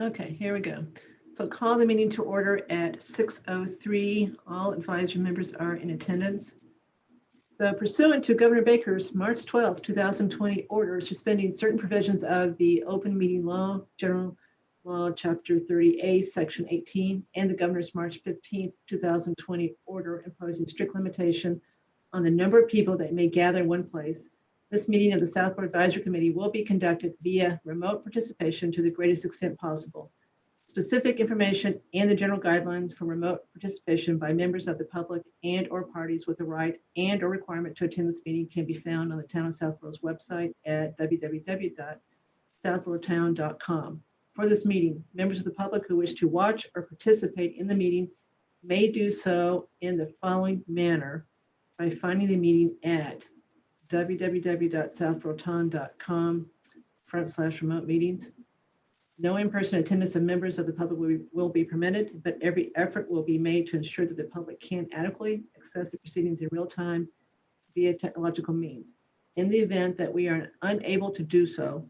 Okay, here we go. So call the meeting to order at 6:03. All advisory members are in attendance. So pursuant to Governor Baker's March 12th, 2020 order suspending certain provisions of the open meeting law, general law, chapter 30A, section 18, and the governor's March 15th, 2020 order imposing strict limitation on the number of people that may gather in one place, this meeting of the Southport Advisory Committee will be conducted via remote participation to the greatest extent possible. Specific information and the general guidelines for remote participation by members of the public and or parties with the right and or requirement to attend this meeting can be found on the Town of Southborough's website at www.southboroughtown.com. For this meeting, members of the public who wish to watch or participate in the meeting may do so in the following manner by finding the meeting at www.southboroughtown.com/remote meetings. No in-person attendance of members of the public will be permitted, but every effort will be made to ensure that the public can adequately access the proceedings in real time via technological means. In the event that we are unable to do so,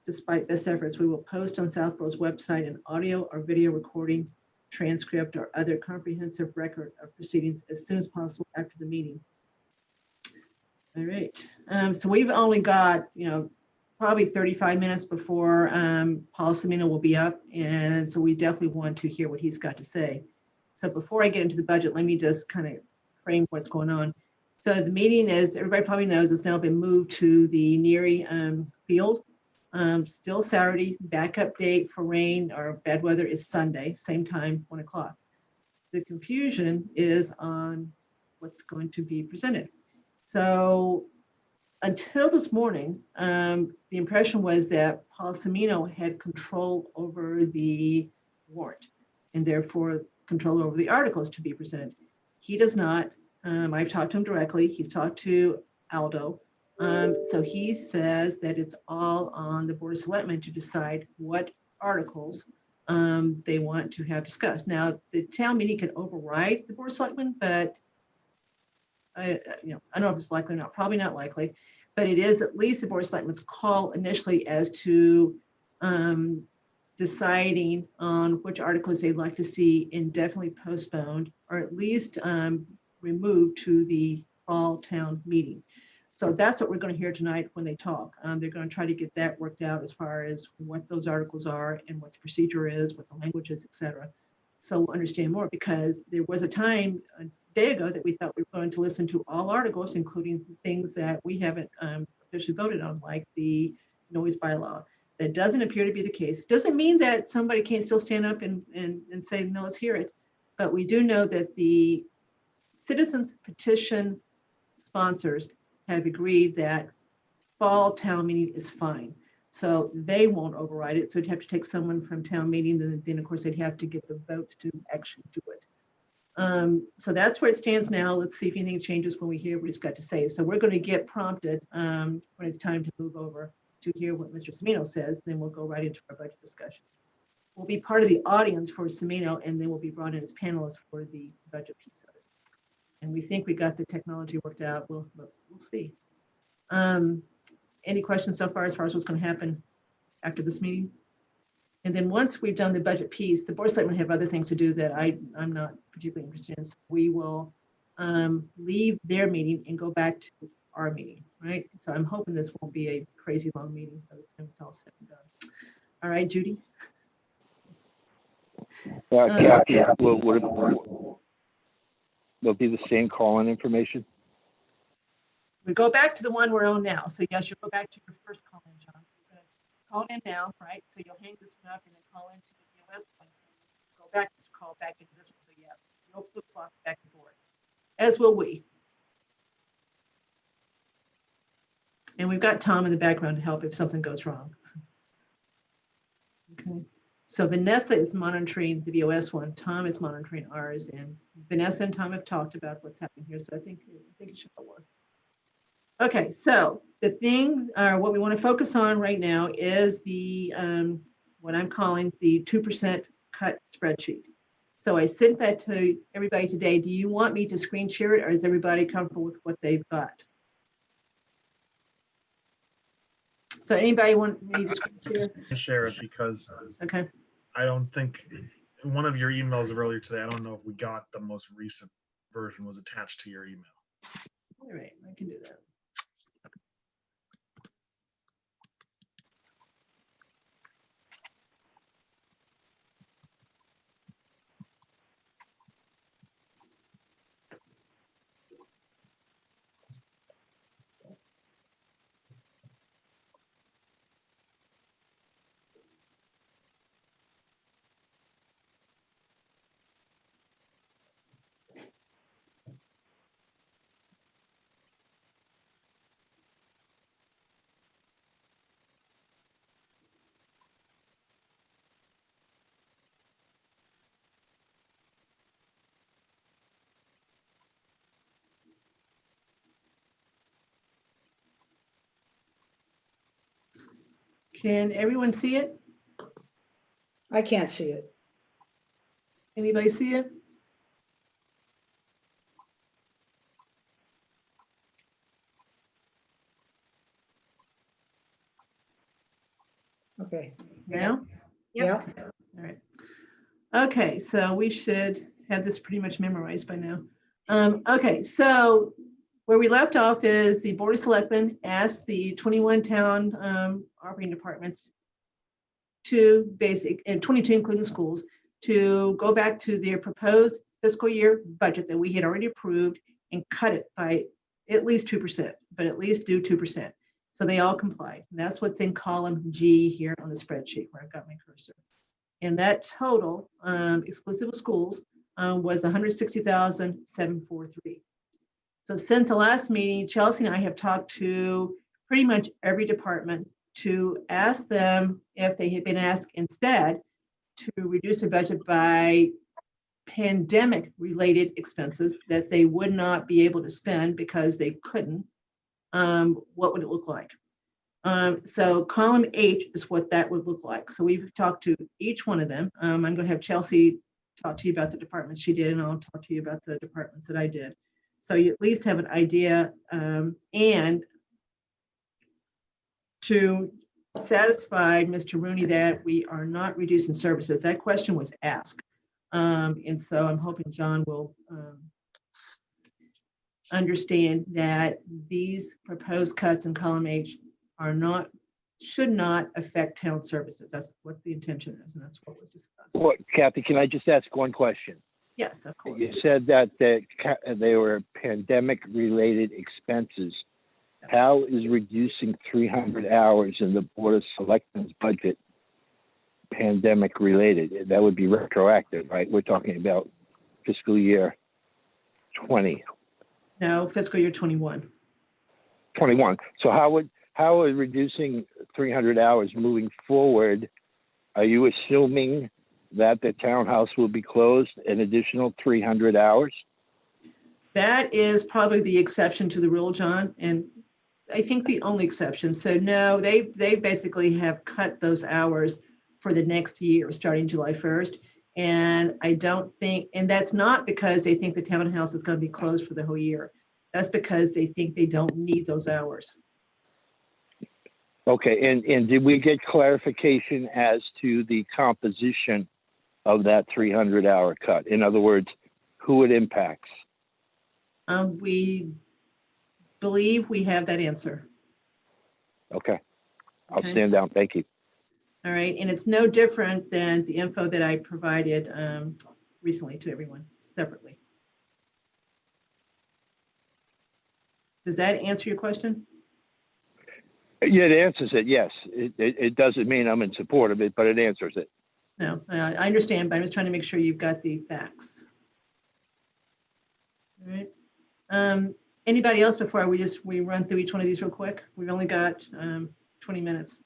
despite best efforts, we will post on Southborough's website an audio or video recording, transcript, or other comprehensive record of proceedings as soon as possible after the meeting. All right, so we've only got, probably 35 minutes before Paul Cimino will be up. And so we definitely want to hear what he's got to say. So before I get into the budget, let me just kind of frame what's going on. So the meeting, as everybody probably knows, has now been moved to the Neary field. Still Saturday, backup date for rain or bad weather is Sunday, same time, 1 o'clock. The confusion is on what's going to be presented. So until this morning, the impression was that Paul Cimino had control over the warrant and therefore control over the articles to be presented. He does not. I've talked to him directly. He's talked to Aldo. So he says that it's all on the Board of Selectmen to decide what articles they want to have discussed. Now, the town meeting can override the Board of Selectmen, but I don't know if it's likely or not, probably not likely, but it is at least the Board of Selectmen's call initially as to deciding on which articles they'd like to see indefinitely postponed or at least removed to the fall town meeting. So that's what we're going to hear tonight when they talk. They're going to try to get that worked out as far as what those articles are and what the procedure is, what the language is, et cetera. So we'll understand more, because there was a time day ago that we thought we were going to listen to all articles, including things that we haven't officially voted on, like the noise bylaw. That doesn't appear to be the case. It doesn't mean that somebody can't still stand up and say, no, let's hear it. But we do know that the citizens petition sponsors have agreed that fall town meeting is fine. So they won't override it. So it'd have to take someone from town meeting, then of course they'd have to get the votes to actually do it. So that's where it stands now. Let's see if anything changes when we hear what he's got to say. So we're going to get prompted when it's time to move over to hear what Mr. Cimino says. Then we'll go right into our budget discussion. We'll be part of the audience for Cimino, and then we'll be brought in as panelists for the budget piece of it. And we think we got the technology worked out. We'll see. Any questions so far as what's going to happen after this meeting? And then once we've done the budget piece, the Board of Selectmen have other things to do that I'm not particularly interested in. So we will leave their meeting and go back to our meeting, right? So I'm hoping this won't be a crazy long meeting by the time it's all said and done. All right, Judy? Will be the same call-in information? We go back to the one we're on now. So yes, you'll go back to your first call-in, John. So you're going to call in now, right? So you'll hang this one up and then call into the BOS one. Go back to call back into this one. So yes, you'll flip-flop back and forth, as will we. And we've got Tom in the background to help if something goes wrong. Okay. So Vanessa is monitoring the BOS one. Tom is monitoring ours, and Vanessa and Tom have talked about what's happening here. So I think it should all work. Okay, so the thing, what we want to focus on right now is the what I'm calling the 2% cut spreadsheet. So I sent that to everybody today. Do you want me to screen share it, or is everybody comfortable with what they've got? So anybody want me to screen share? Share it because Okay. I don't think, in one of your emails of earlier today, I don't know if we got the most recent version was attached to your email. All right, I can do that. Can everyone see it? I can't see it. Anybody see it? Okay. Now? Yeah. All right. Okay, so we should have this pretty much memorized by now. Okay, so where we left off is the Board of Selectmen asked the 21 town operating departments to and 22 including the schools, to go back to their proposed fiscal year budget that we had already approved and cut it by at least 2%, but at least do 2%. So they all complied. And that's what's in column G here on the spreadsheet where I've got my cursor. And that total, exclusive of schools, was 160,743. So since the last meeting, Chelsea and I have talked to pretty much every department to ask them if they had been asked instead to reduce their budget by pandemic-related expenses that they would not be able to spend because they couldn't. What would it look like? So column H is what that would look like. So we've talked to each one of them. I'm going to have Chelsea talk to you about the departments she did, and I'll talk to you about the departments that I did. So you at least have an idea, and to satisfy Mr. Rooney that we are not reducing services. That question was asked. And so I'm hoping John will understand that these proposed cuts in column H should not affect town services. That's what the intention is, and that's what was discussed. Well, Kathy, can I just ask one question? Yes, of course. You said that they were pandemic-related expenses. How is reducing 300 hours in the Board of Selectmen's budget pandemic-related? That would be retroactive, right? We're talking about fiscal year 20. No, fiscal year 21. 21. So how is reducing 300 hours moving forward? Are you assuming that the townhouse will be closed an additional 300 hours? That is probably the exception to the rule, John, and I think the only exception. So no, they basically have cut those hours for the next year, starting July 1st. And I don't think, and that's not because they think the townhouse is going to be closed for the whole year. That's because they think they don't need those hours. Okay, and did we get clarification as to the composition of that 300-hour cut? In other words, who it impacts? We believe we have that answer. Okay, I'll Okay. stand down. Thank you. All right, and it's no different than the info that I provided recently to everyone separately. Does that answer your question? Yeah, it answers it, yes. It doesn't mean I'm in support of it, but it answers it. No, I understand, but I'm just trying to make sure you've got the facts. All right. Anybody else before we run through each one of these real quick? We've only got 20 minutes.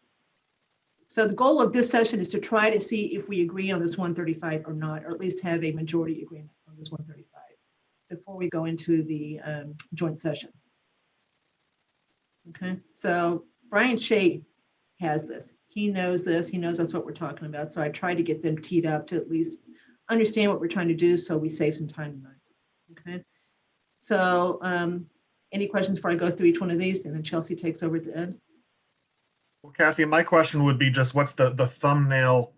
So the goal of this session is to try to see if we agree on this 135 or not, or at least have a majority agreement on this 135 before we go into the joint session. Okay, so Brian Shea has this. He knows this. He knows that's what we're talking about. So I try to get them teed up to at least understand what we're trying to do so we save some time tonight. Okay, so any questions before I go through each one of these, and then Chelsea takes over at the end? Well, Kathy, my question would be just what's the thumbnail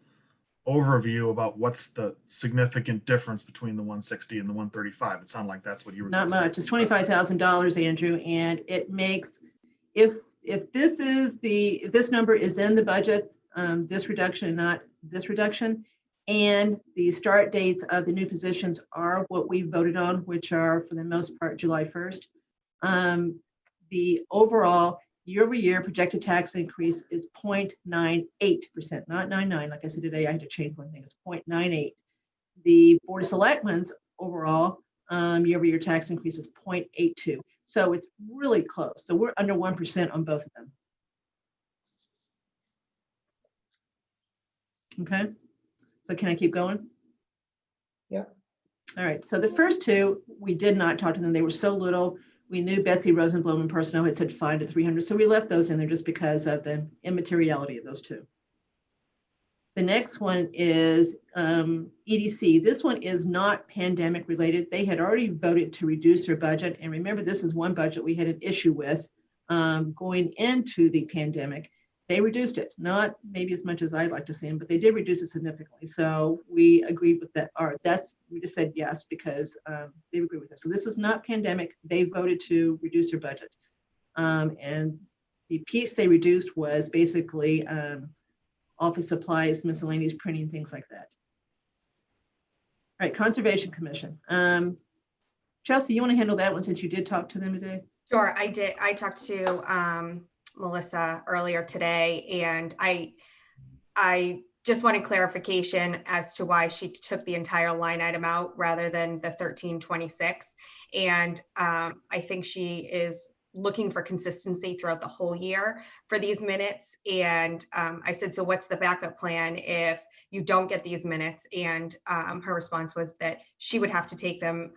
overview about what's the significant difference between the 160 and the 135. It sounded like that's what you were Not gonna say. much. It's $25,000, Andrew, and it makes, if this number is in the budget, this reduction and not this reduction, and the start dates of the new positions are what we voted on, which are for the most part July 1st. The overall year-over-year projected tax increase is 0.98%, not 99. Like I said today, I had to change one thing. It's 0.98. The Board of Selectmen's overall year-over-year tax increase is 0.82. So it's really close. So we're under 1% on both of them. Okay. So can I keep going? Yeah. All right. So the first two, we did not talk to them. They were so little. We knew Betsy Rosenblum and personnel had said 5 to 300. So we left those in there just because of the immateriality of those two. The next one is EDC. This one is not pandemic related. They had already voted to reduce their budget. And remember, this is one budget we had an issue with going into the pandemic. They reduced it, not maybe as much as I'd like to see them, but they did reduce it significantly. So we agreed with that. Or we just said yes because they agreed with us. So this is not pandemic. They voted to reduce their budget. And the piece they reduced was basically office supplies, miscellaneous printing, things like that. All right, Conservation Commission. Chelsea, you want to handle that one since you did talk to them today? Sure, I did. I talked to Melissa earlier today, and I just wanted clarification as to why she took the entire line item out rather than the 1326. And I think she is looking for consistency throughout the whole year for these minutes. And I said, so what's the backup plan if you don't get these minutes? And her response was that she would have to take them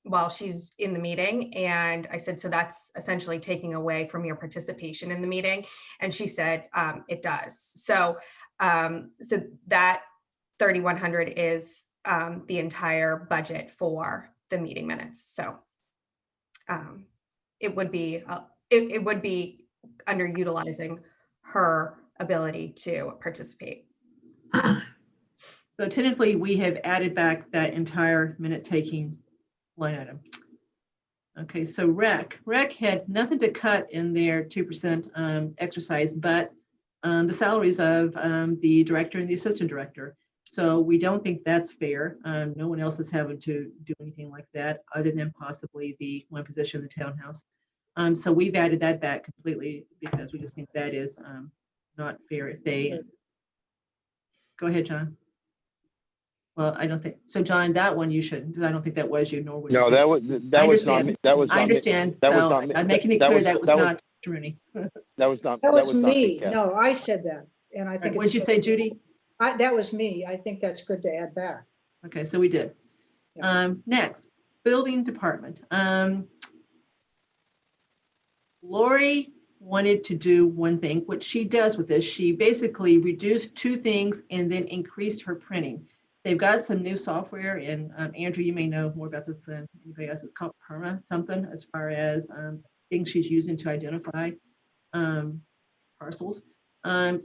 while she's in the meeting. And I said, so that's essentially taking away from your participation in the meeting. And she said, it does. So that 3,100 is the entire budget for the meeting minutes. So it would be underutilizing her ability to participate. So tentatively, we have added back that entire minute taking line item. Okay, so rec had nothing to cut in their 2% exercise, but the salaries of the director and the assistant director. So we don't think that's fair. No one else is having to do anything like that other than possibly the one position in the townhouse. So we've added that back completely because we just think that is not fair if they, go ahead, John. Well, I don't think, so John, that one you shouldn't, I don't think that was you, nor would you. No, say- that was not me. That was not I me. understand, That was so not me. I'm making it That clear was- that was that was- not Rooney. That was not. That was not me. Kathy. No, I said that. And I think. What'd you say, Judy? That was me. I think that's good to add back. Okay, so we did. Yeah. Next, building department. Lori wanted to do one thing, which she does with this. She basically reduced 2 things and then increased her printing. They've got some new software, and Andrew, you may know more about this than anybody else. It's called Perma something, as far as things she's using to identify parcels.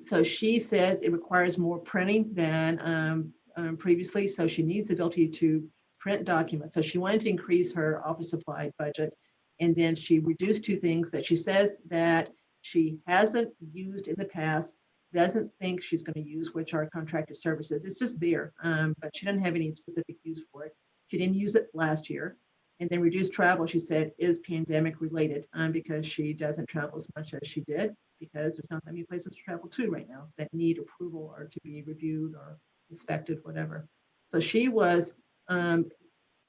So she says it requires more printing than previously, so she needs the ability to print documents. So she wanted to increase her office supply budget, and then she reduced 2 things that she says that she hasn't used in the past, doesn't think she's going to use, which are contracted services. It's just there, but she doesn't have any specific use for it. She didn't use it last year. And then reduced travel, she said, is pandemic related because she doesn't travel as much as she did because there's not that many places to travel to right now that need approval or to be reviewed or inspected, whatever. So she was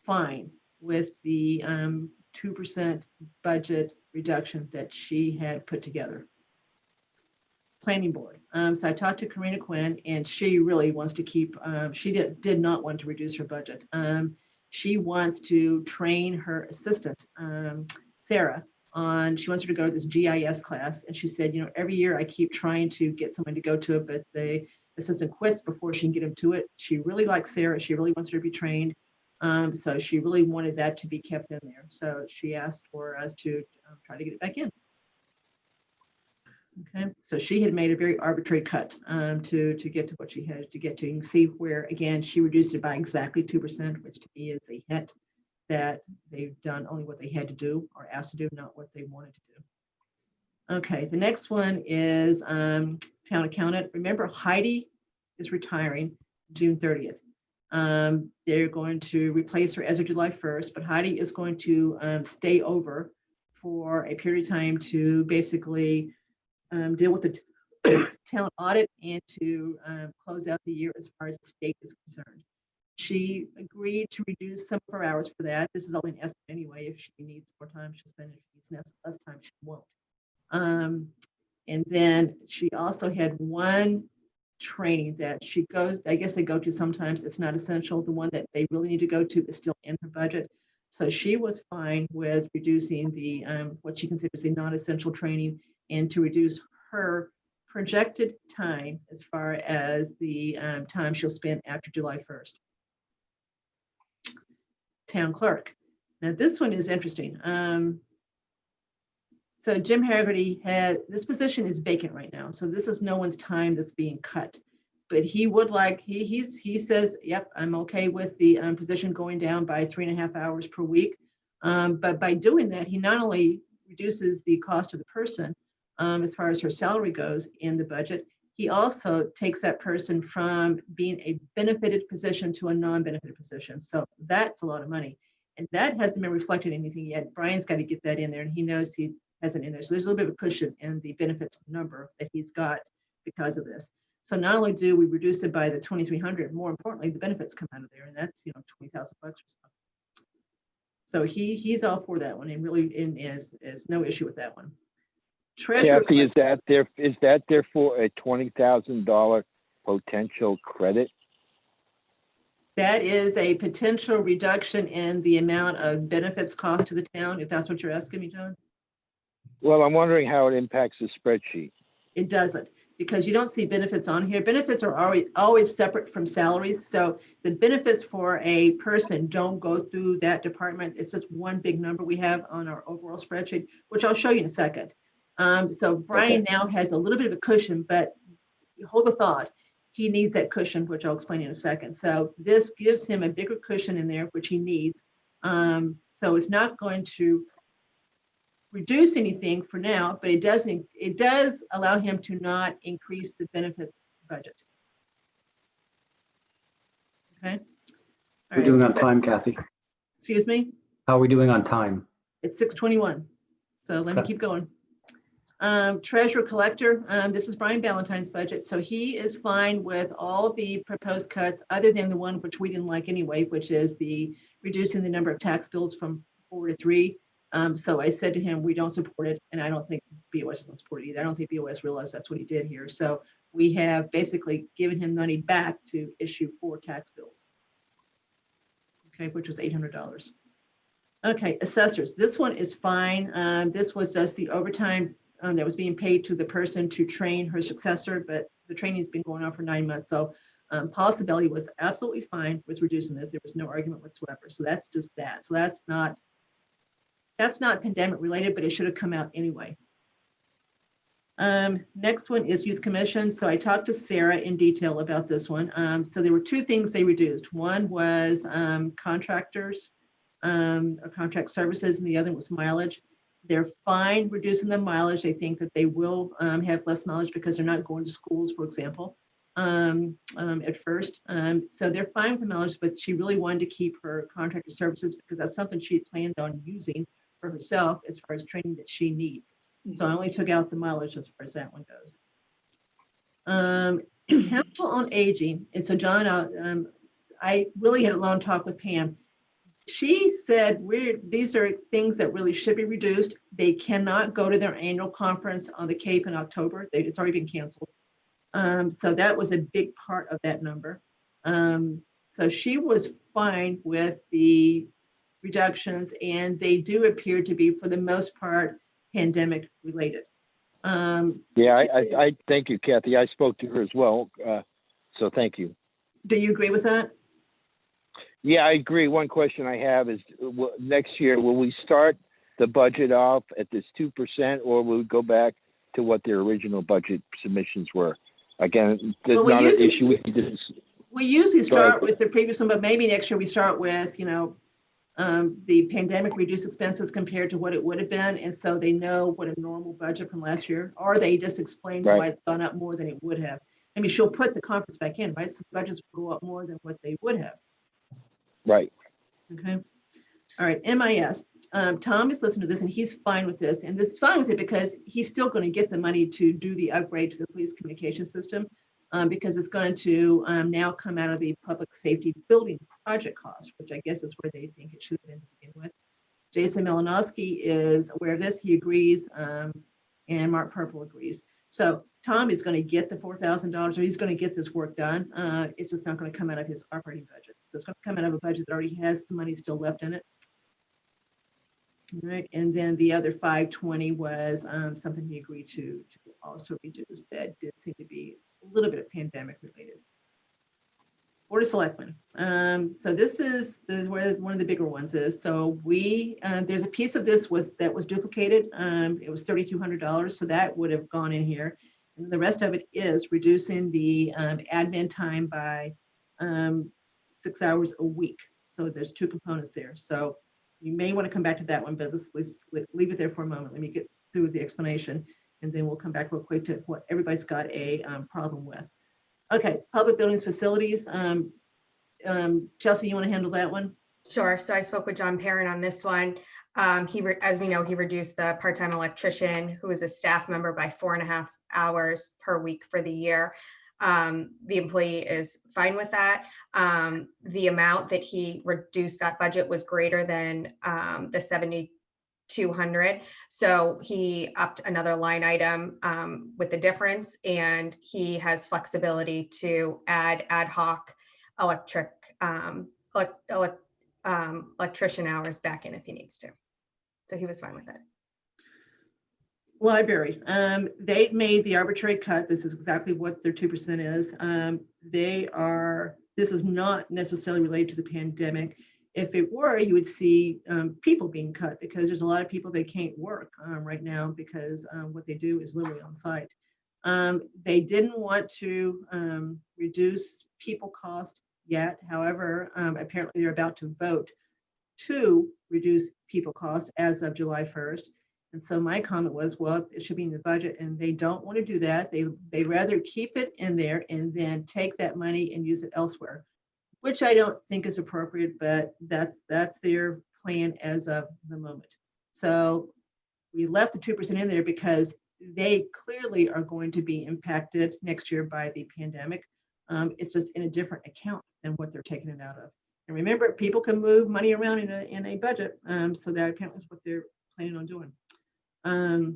fine with the 2% budget reduction that she had put together. Planning board. So I talked to Karina Quinn, and she really wants to keep, she did not want to reduce her budget. She wants to train her assistant, Sarah, she wants her to go to this GIS class. And she said, every year I keep trying to get someone to go to it, but the assistant quits before she can get them to it. She really likes Sarah. She really wants her to be trained. So she really wanted that to be kept in there. So she asked for us to try to get it back in. Okay, so she had made a very arbitrary cut to get to what she had to get to. You can see where, again, she reduced it by exactly 2%, which to me is a hint that they've done only what they had to do or asked to do, not what they wanted to do. Okay, the next one is town accountant. Remember, Heidi is retiring June 30th. They're going to replace her as of July 1st, but Heidi is going to stay over for a period of time to basically deal with the town audit and to close out the year as far as the state is concerned. She agreed to reduce some of her hours for that. This is all in estimate anyway. If she needs more time, she'll spend it. If she needs less time, she won't. And then she also had one training that she goes, I guess they go to sometimes. It's not essential. The one that they really need to go to is still in her budget. So she was fine with reducing the what she considers the non-essential training and to reduce her projected time as far as the time she'll spend after July 1st. Town clerk. Now this one is interesting. So Jim Haggerty this position is vacant right now. So this is no one's time that's being cut. But he would like, he says, yep, I'm okay with the position going down by 3.5 hours per week. But by doing that, he not only reduces the cost of the person as far as her salary goes in the budget, he also takes that person from being a benefited position to a non-benefited position. So that's a lot of money. And that hasn't been reflected in anything yet. Brian's got to get that in there, and he knows he hasn't in there. So there's a little bit of a cushion in the benefits number that he's got because of this. So not only do we reduce it by the 2,300, more importantly, the benefits come out of there, and that's 20,000 bucks or so. So he's all for that one, and really is no issue with that one. Treasurer, Kathy, is that therefore a $20,000 potential credit? that is a potential reduction in the amount of benefits cost to the town, if that's what you're asking me, John. Well, I'm wondering how it impacts the spreadsheet. It doesn't, because you don't see benefits on here. Benefits are always separate from salaries. So the benefits for a person don't go through that department. It's just one big number we have on our overall spreadsheet, which I'll show you in a second. So Brian now has a little bit of a cushion, but hold the thought. He needs that cushion, which I'll explain in a second. So this gives him a bigger cushion in there, which he needs. So it's not going to reduce anything for now, but it does allow him to not increase the benefits budget. Okay. How are we doing on time, Kathy? Excuse me? How are we doing on time? It's 6:21. So let me keep going. Treasurer collector, this is Brian Ballantyne's budget. So he is fine with all the proposed cuts other than the one which we didn't like anyway, which is the reducing the number of tax bills from 4 to 3. So I said to him, we don't support it. And I don't think BOS doesn't support it either. I don't think BOS realized that's what he did here. So we have basically given him money back to issue 4 tax bills. Okay, which was $800. Okay, assessors. This one is fine. This was just the overtime that was being paid to the person to train her successor, but the training's been going on for 9 months. So Paul Sibeli was absolutely fine with reducing this. There was no argument whatsoever. So that's just that. So that's not pandemic related, but it should have come out anyway. Next one is youth commission. So I talked to Sarah in detail about this one. So there were 2 things they reduced. One was contractors or contract services, and the other was mileage. They're fine reducing the mileage. They think that they will have less mileage because they're not going to schools, for example, at first. So they're fine with the mileage, but she really wanted to keep her contractor services because that's something she had planned on using for herself as far as training that she needs. So I only took out the mileage as far as that one goes. Council on Aging. And so John, I really had a long talk with Pam. She said, these are things that really should be reduced. They cannot go to their annual conference on the Cape in October. It's already been canceled. So that was a big part of that number. So she was fine with the reductions, and they do appear to be, for the most part, pandemic related. Yeah, I thank you, Kathy. I spoke to her as well. So thank you. Do you agree with that? Yeah, I agree. One question I have is next year, will we start the budget off at this 2% or will we go back to what their original budget submissions were. Again, there's Well, we not an usually- issue with this. We usually Go ahead. start with the previous one, but maybe next year we start with, the pandemic reduced expenses compared to what it would have been. And so they know what a normal budget from last year, or they just explain Right. why it's gone up more than it would have. I mean, she'll put the conference back in, right? So budgets will go up more than what they would have. Right. Okay. All right, MIS. Tom is listening to this and he's fine with this. And this is fine with it because he's still going to get the money to do the upgrade to the police communication system, because it's going to now come out of the public safety building project cost, which I guess is where they think it should have been to begin with. Jason Malinowski is aware of this. He agrees, and Mark Purple agrees. So Tom is going to get the $4,000, or he's going to get this work done. It's just not going to come out of his operating budget. So it's going to come out of a budget that already has some money still left in it. All right, and then the other 520 was something he agreed to also reduce. That did seem to be a little bit of pandemic related. Board of Selectmen. So this is where one of the bigger ones is. So we there's a piece of this that was duplicated. It was $3,200, so that would have gone in here. And the rest of it is reducing the admin time by 6 hours a week. So there's two components there. So you may want to come back to that one, but let's leave it there for a moment. Let me get through the explanation, and then we'll come back real quick to what everybody's got a problem with. Okay, public buildings, facilities. Chelsea, you want to handle that one? Sure. So I spoke with John Perrin on this one. As we know, he reduced the part-time electrician, who is a staff member, by 4.5 hours per week for the year. The employee is fine with that. The amount that he reduced that budget was greater than the 7,200. So he upped another line item with the difference, and he has flexibility to add ad hoc electrician hours back in if he needs to. So he was fine with it. Library. They made the arbitrary cut. This is exactly what their 2% is. This is not necessarily related to the pandemic. If it were, you would see people being cut, because there's a lot of people that can't work right now because what they do is literally on site. They didn't want to reduce people cost yet. However, apparently they're about to vote to reduce people cost as of July 1st. And so my comment was, well, it should be in the budget, and they don't want to do that. They'd rather keep it in there and then take that money and use it elsewhere, which I don't think is appropriate, but that's their plan as of the moment. So we left the 2% in there because they clearly are going to be impacted next year by the pandemic. It's just in a different account than what they're taking it out of. And remember, people can move money around in a budget. So that apparently is what they're planning on doing. So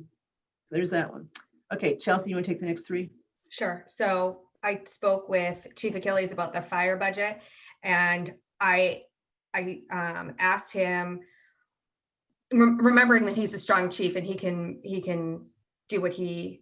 there's that one. Okay, Chelsea, you want to take the next three? Sure. So I spoke with Chief Achilles about the fire budget, and I asked him, remembering that he's a strong chief and he can do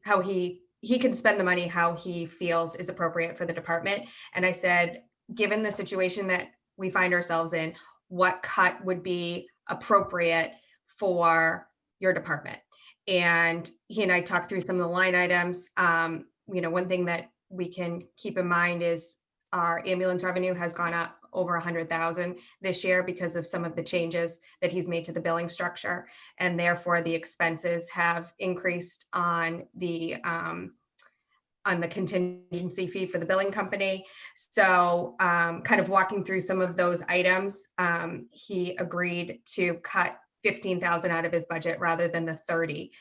how he can spend the money how he feels is appropriate for the department. And I said, given the situation that we find ourselves in, what cut would be appropriate for your department? And he and I talked through some of the line items. One thing that we can keep in mind is our ambulance revenue has gone up over 100,000 this year because of some of the changes that he's made to the billing structure, and therefore the expenses have increased on the contingency fee for the billing company. So kind of walking through some of those items, he agreed to cut 15,000 out of his budget rather than the 30,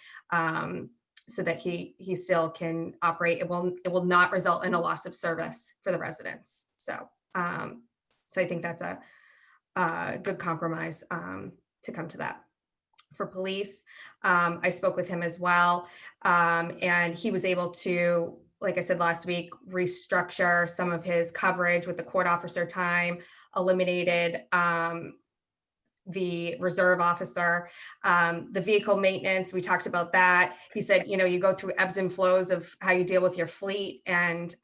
so that he still can operate. It will not result in a loss of service for the residents. So I think that's a good compromise to come to that. For police, I spoke with him as well, and he was able to, like I said last week, restructure some of his coverage with the court officer time, eliminated the reserve officer, the vehicle maintenance. We talked about that. He said, you go through ebbs and flows of how you deal with your fleet. And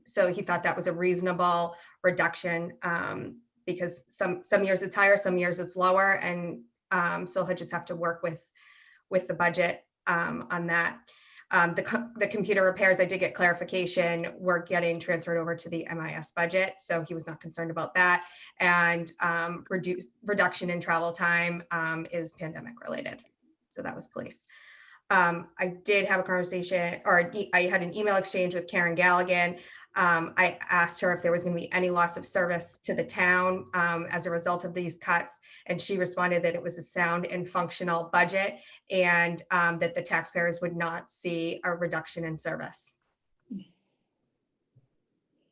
so he thought that was a reasonable reduction, because some years it's higher, some years it's lower. And so he'll just have to work with the budget on that. The computer repairs, I did get clarification, were getting transferred over to the MIS budget, so he was not concerned about that. And reduction in travel time is pandemic related. So that was police. I did have a conversation, or I had an email exchange with Karen Galligan. I asked her if there was going to be any loss of service to the town as a result of these cuts, and she responded that it was a sound and functional budget, and that the taxpayers would not see a reduction in service.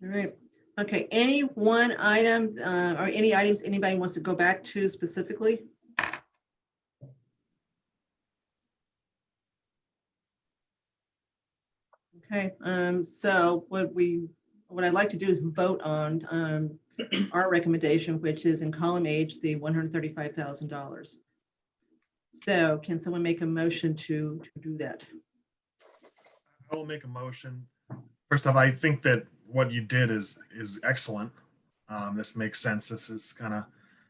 All right. Okay, any one item or any items anybody wants to go back to specifically? Okay, so what I'd like to do is vote on our recommendation, which is in column H, the $135,000. So can someone make a motion to do that? I will make a motion. First off, I think that what you did is excellent. This makes sense. This is kind of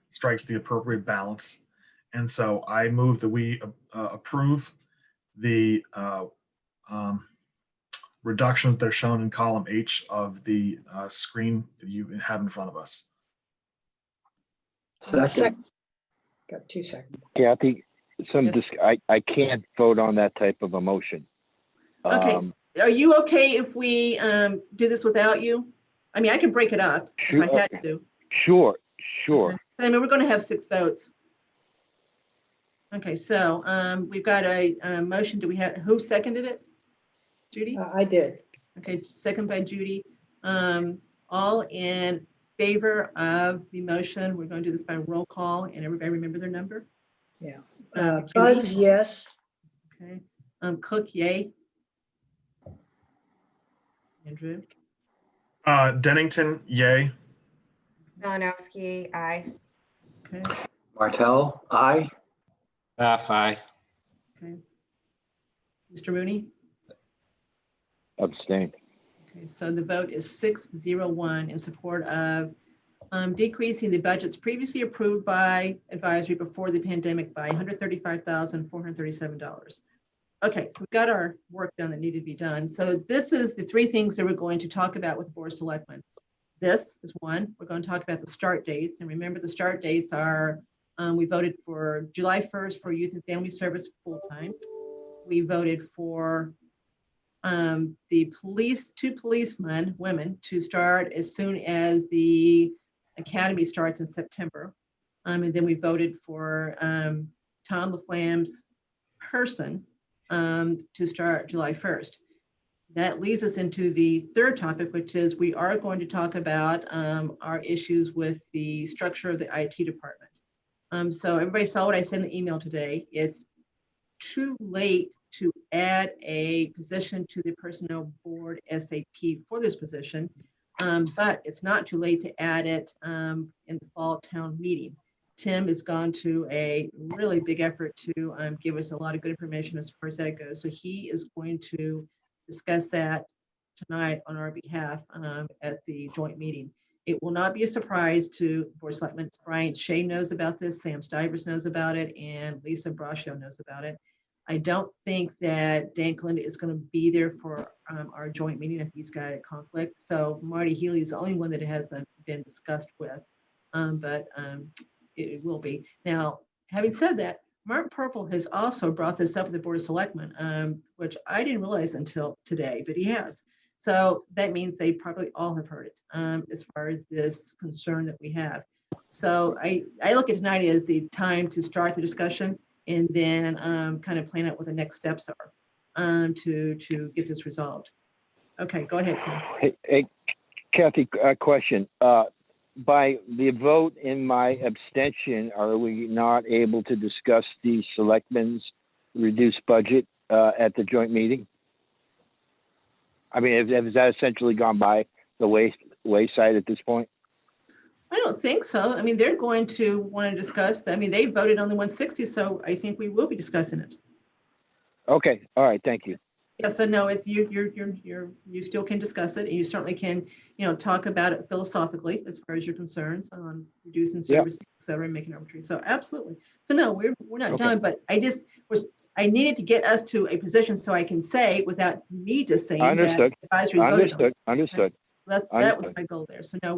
strikes the appropriate balance. And so I move that we approve the reductions that are shown in column H of the screen that you have in front of us. Second. Got 2 seconds. Kathy, Yes. I can't vote on that type of a motion. Okay, are you okay if we do this without you? I mean, I can break it up if I had to. Sure. Okay. I mean, we're going to have 6 votes. Okay, so we've got a motion. Do we have, who seconded it? Judy? I did. Okay, second by Judy. All in favor of the motion. We're going to do this by roll call, and everybody remember their number. Yeah. Judy? Buds, yes. Okay. Cook, yay. Andrew? Dennington, yay. Malinowski, aye. Okay. Martell, aye. Bath, aye. Okay. Mr. Rooney? Abstain. Okay, so the vote is 601 in support of decreasing the budgets previously approved by advisory before the pandemic by $135,437. Okay, so we've got our work done that needed to be done. So this is the 3 things that we're going to talk about with the Board of Selectmen. This is one. We're going to talk about the start dates. And remember, the start dates are, we voted for July 1st for youth and family service full-time. We voted for the police, 2 policemen, women, to start as soon as the academy starts in September. And then we voted for Tom LaFlamme's person to start July 1st. That leads us into the 3rd topic, which is we are going to talk about our issues with the structure of the IT department. So everybody saw what I sent in the email today. It's too late to add a position to the personnel board SAP for this position, but it's not too late to add it in the fall town meeting. Tim has gone to a really big effort to give us a lot of good information as far as that goes. So he is going to discuss that tonight on our behalf at the joint meeting. It will not be a surprise to Board of Selectmen. Brian Shea knows about this, Sam Stivers knows about it, and Lisa Braccio knows about it. I don't think that Dan Kalinda is going to be there for our joint meeting if he's got a conflict. So Marty Healy is the only one that it hasn't been discussed with, but it will be. Now, having said that, Martin Purple has also brought this up with the Board of Selectmen, which I didn't realize until today, but he has. So that means they probably all have heard it as far as this concern that we have. So I look at tonight as the time to start the discussion and then kind of plan out what the next steps are to get this resolved. Okay, go ahead, Tim. Hey, Kathy, a question. By the vote in my abstention, are we not able to discuss the selectmen's reduced budget at the joint meeting? I mean, has that essentially gone by the wayside at this point? I don't think so. I mean, they're going to want to discuss that. I mean, they voted on the 160, so I think we will be discussing it. Okay, all right, thank you. Yeah, so no, it's you still can discuss it, and you certainly can, talk about it philosophically as far as your concerns on reducing services, et cetera, and making arbitrary. So absolutely. So no, we're not Okay. done, but I I needed to get us to a position so I can say, without me just saying that Understood. advisory is voted on. Understood, understood. That was Understood. my goal there. So no,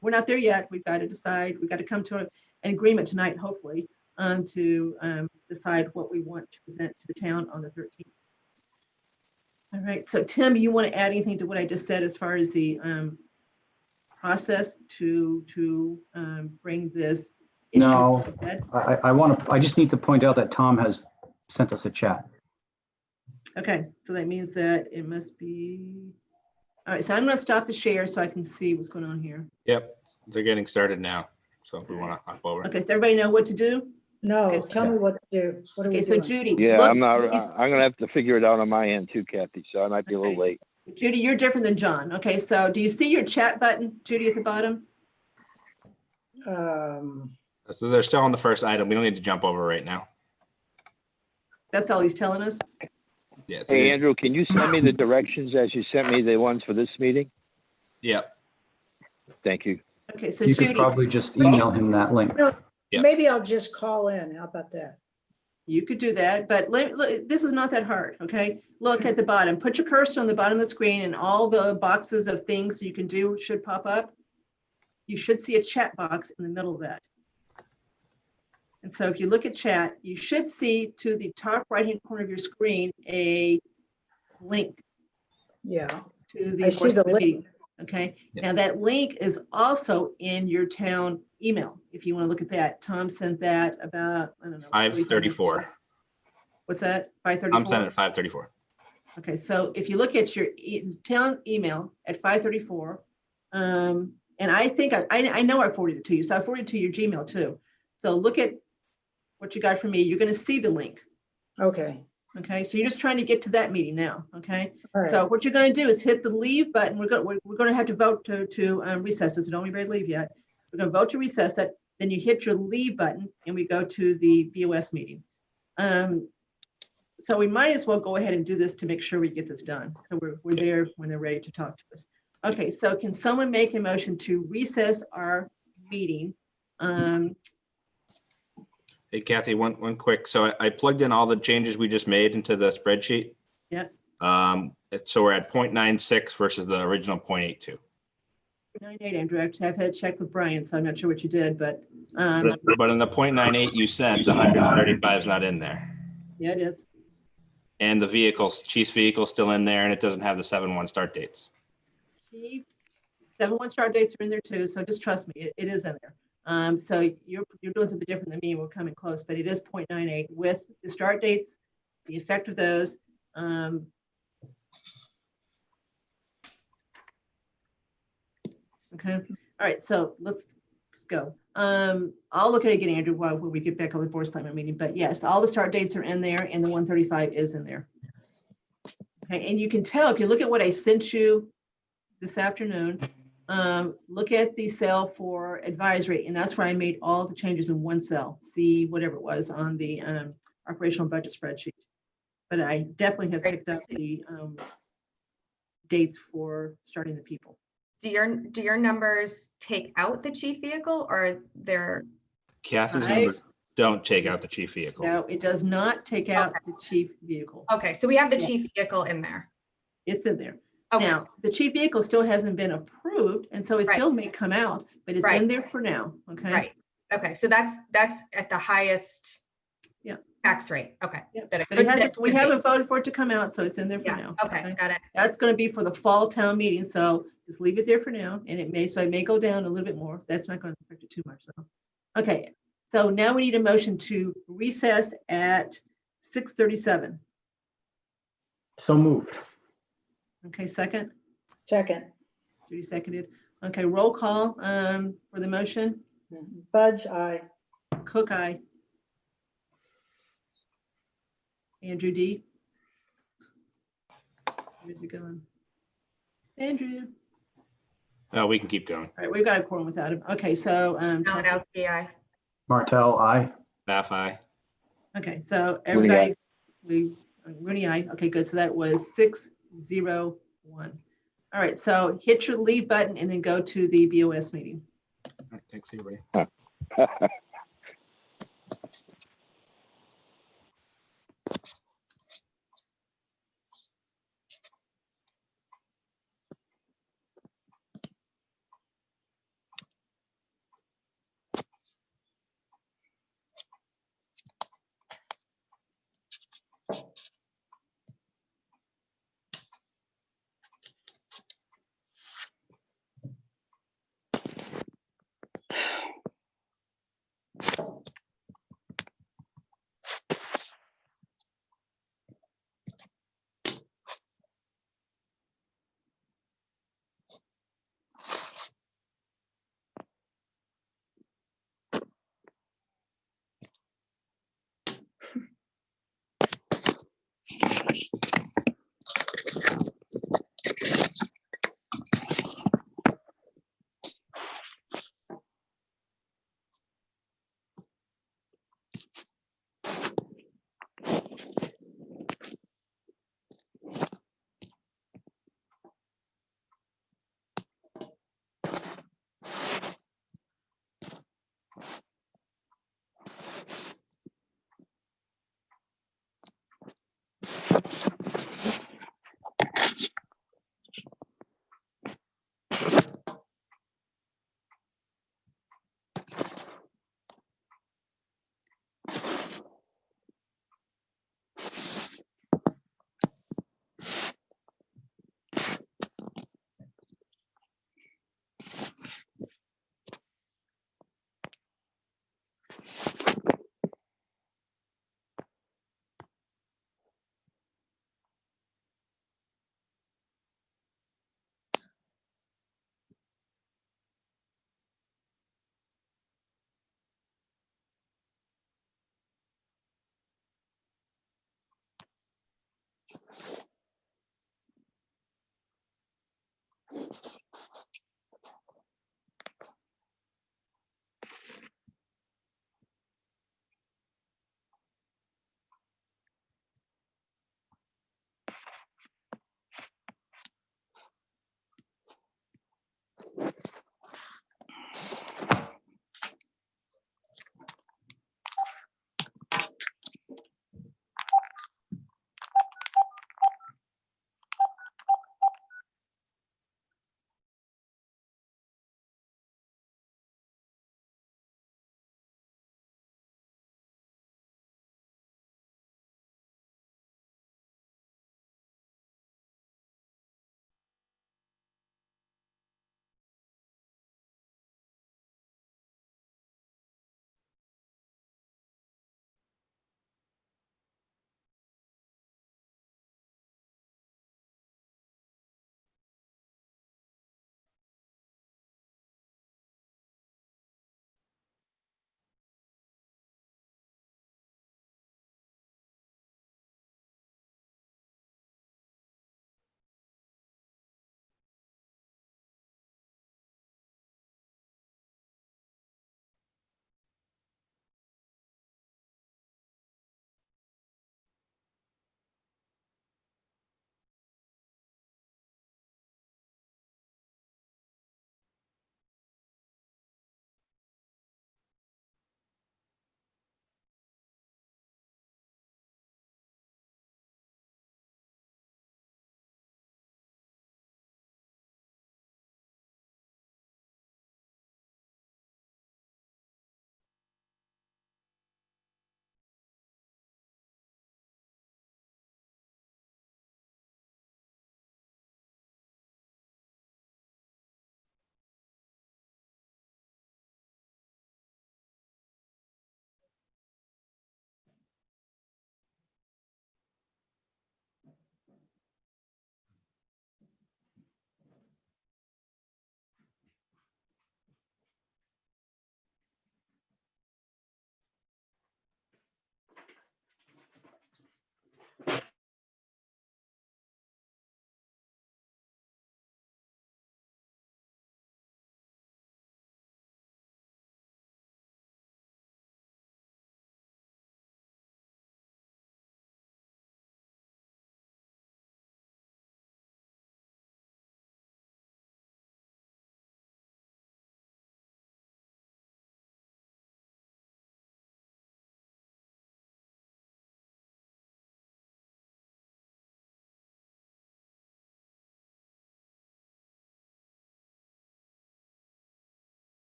we're not there yet. We've got to decide, we've got to come to an agreement tonight, hopefully, to decide what we want to present to the town on the 13th. All right, so Tim, you want to add anything to what I just said as far as the process to bring this issue No. to bed? I just need to point out that Tom has sent us a chat. Okay, so that means that it must be, all right, so I'm gonna stop the share so I can see what's going on here. Yep, they're getting started now. So if we want to hop over. Okay, so everybody know what to do? No, Okay, tell me what to do. What are we Okay, so doing? Judy. Yeah, look, I'm not, you s- I'm gonna have to figure it out on my end too, Kathy, so I might be a little Okay. late. Judy, you're different than John. Okay, so do you see your chat button, Judy, at the bottom? So they're still on the first item. We don't need to jump over right now. That's all he's telling us. Yeah. so Hey, the- Andrew, can you send me the directions as you sent me the ones for this meeting? Yep. Thank you. Okay, so You could Judy, probably just email him that link. Yeah. Maybe I'll just call in. How about that? you could do that, but this is not that hard, okay? Look at the bottom, put your cursor on the bottom of the screen and all the boxes of things you can do should pop up. You should see a chat box in the middle of that. And so if you look at chat, you should see to the top right-hand corner of your screen, a link Yeah, to the I see course the of the link. meeting. Okay, Yeah. now that link is also in your town email. If you want to look at that, Tom sent that about, I don't know. 5:34. What's that? I'm sending 5:34? at 5:34. Okay, so if you look at your town email at 5:34, and I think I know I forwarded it to you, so I forwarded it to your Gmail too. So look at what you got from me. You're going to see the link. okay, Okay, so you're just trying to get to that meeting now. Okay. all right. So what you're going to do is hit the leave button. We're going to have to vote to recess this. So don't be ready to leave yet. We're going to vote to recess it. Then you hit your leave button and we go to the BOS meeting. So we might as well go ahead and do this to make sure we get this done. So we're there when they're ready to talk to us. Okay, so can someone make a motion to recess our meeting? Hey, Kathy, one quick. So I plugged in all the changes we just made into the spreadsheet. Yeah. So we're at 0.96 versus the original 0.82. 98, Andrew. Actually, I've had checked with Brian, so I'm not sure what you did, but um, But in the 0.98 you sent, the 135 is not in there. yeah, it is. And the vehicles, Chief's vehicle still in there, and it doesn't have the 7/1 start dates. 7/1 start dates are in there too, so just trust me, it is in there. So you're doing something different than me, and we're coming close, but it is 0.98 with the start dates, the effect of those. Okay, all right, so let's go. I'll look at it again, Andrew, while when we get back on the board assignment meeting, but yes, all the start dates are in there and the 135 is in there. Okay, and you can tell if you look at what I sent you this afternoon, look at the cell for advisory, and that's where I made all the changes in one cell. See whatever it was on the operational budget spreadsheet. But I definitely have picked up the dates for starting the people. Do your numbers take out the chief vehicle or they're, Kathy's I- numbers don't take out the chief vehicle. No, it does not take out the chief vehicle. okay, so we have the Yeah. chief vehicle in there. It's in there. Okay, Now, the chief vehicle still hasn't been approved, and so it Right. still may come out, but it's in Right. there for now, okay? right. Okay, so that's at the highest Yeah. tax rate. Okay. Yep. That it But it could- hasn't, that we could be. haven't voted for it to come out, so it's in there for Yeah, now. okay, got it. That's gonna be for the fall town meeting, so just leave it there for now, and it may go down a little bit more. That's not gonna affect it too much, so. Okay, so now we need a motion to recess at 6:37. So moved. Okay, second, Second, Judy seconded. Okay, roll call, for the motion. Bud's eye. Cook, aye. Andrew D. Where's it going? Andrew. No, we can keep going. All right, we've got a quorum without him. Okay, so, Malinowski, aye. Martell, aye. Bath, aye. okay, so Rooney, aye. everybody, Rooney, aye. Okay, good. So that was 601. All right, so hit your leave button and then go to the BOS meeting. All right, thanks, everybody.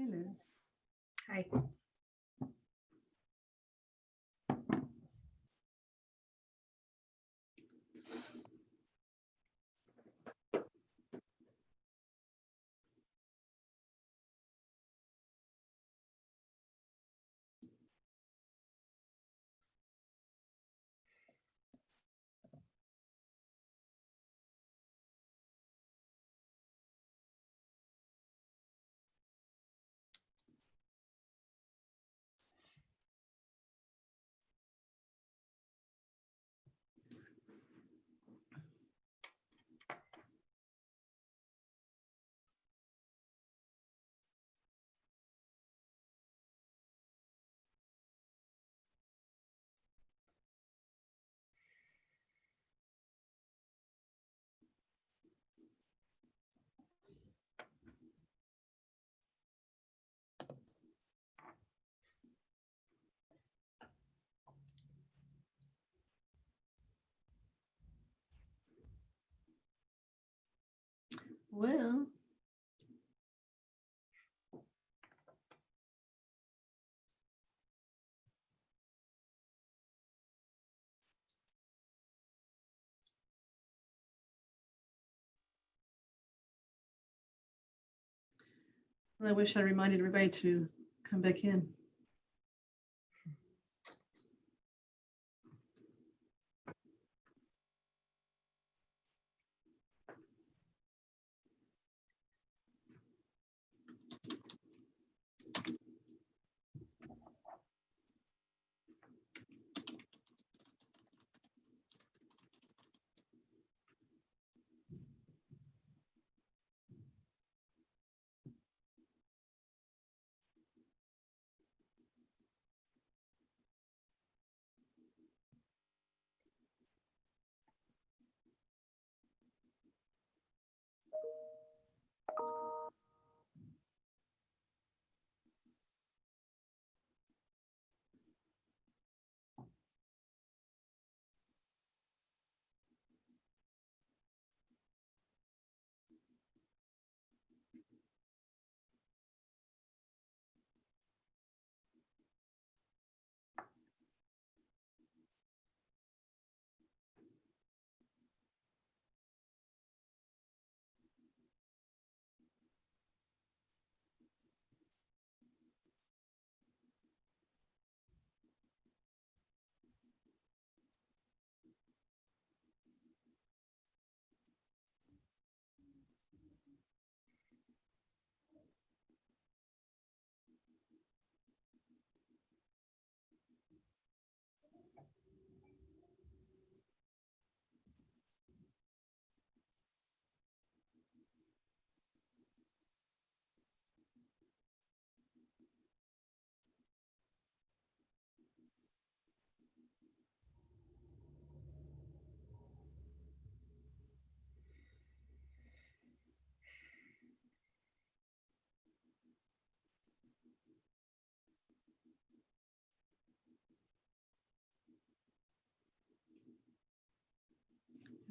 Hello. Hi. Well, I wish I reminded everybody to come back in.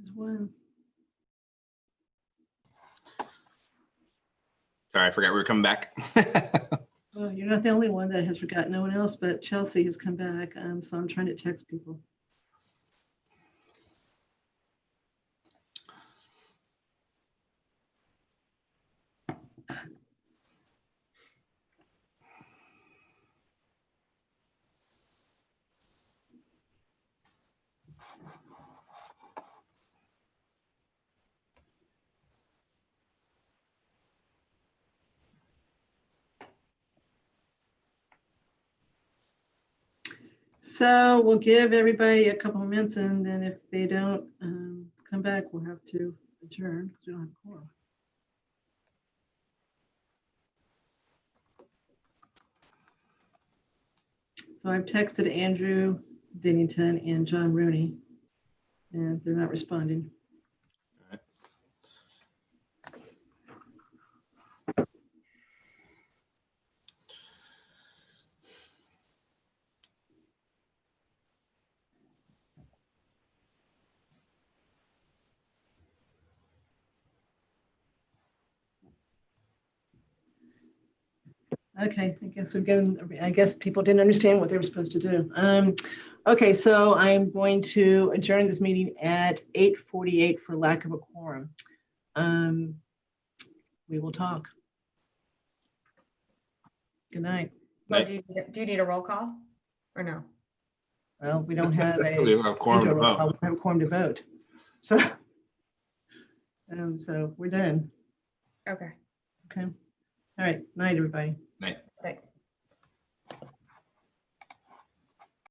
There's one. Sorry, I forgot we were coming back. Well, you're not the only one that has forgotten. No one else, but Chelsea has come back. So I'm trying to text people. So we'll give everybody a couple of minutes, and then if they don't come back, we'll have to adjourn because we don't have a quorum. So I've texted Andrew Dennington and John Rooney, and they're not responding. Okay, I guess people didn't understand what they were supposed to do. Okay, so I'm going to adjourn this meeting at 8:48 for lack of a quorum. We will talk. Good night. Well, do you need a roll call or no? Well, we don't have a. We have a quorum to We don't vote. have a quorum to vote. So, so we're done. Okay. Okay. All right. Night, everybody. Night.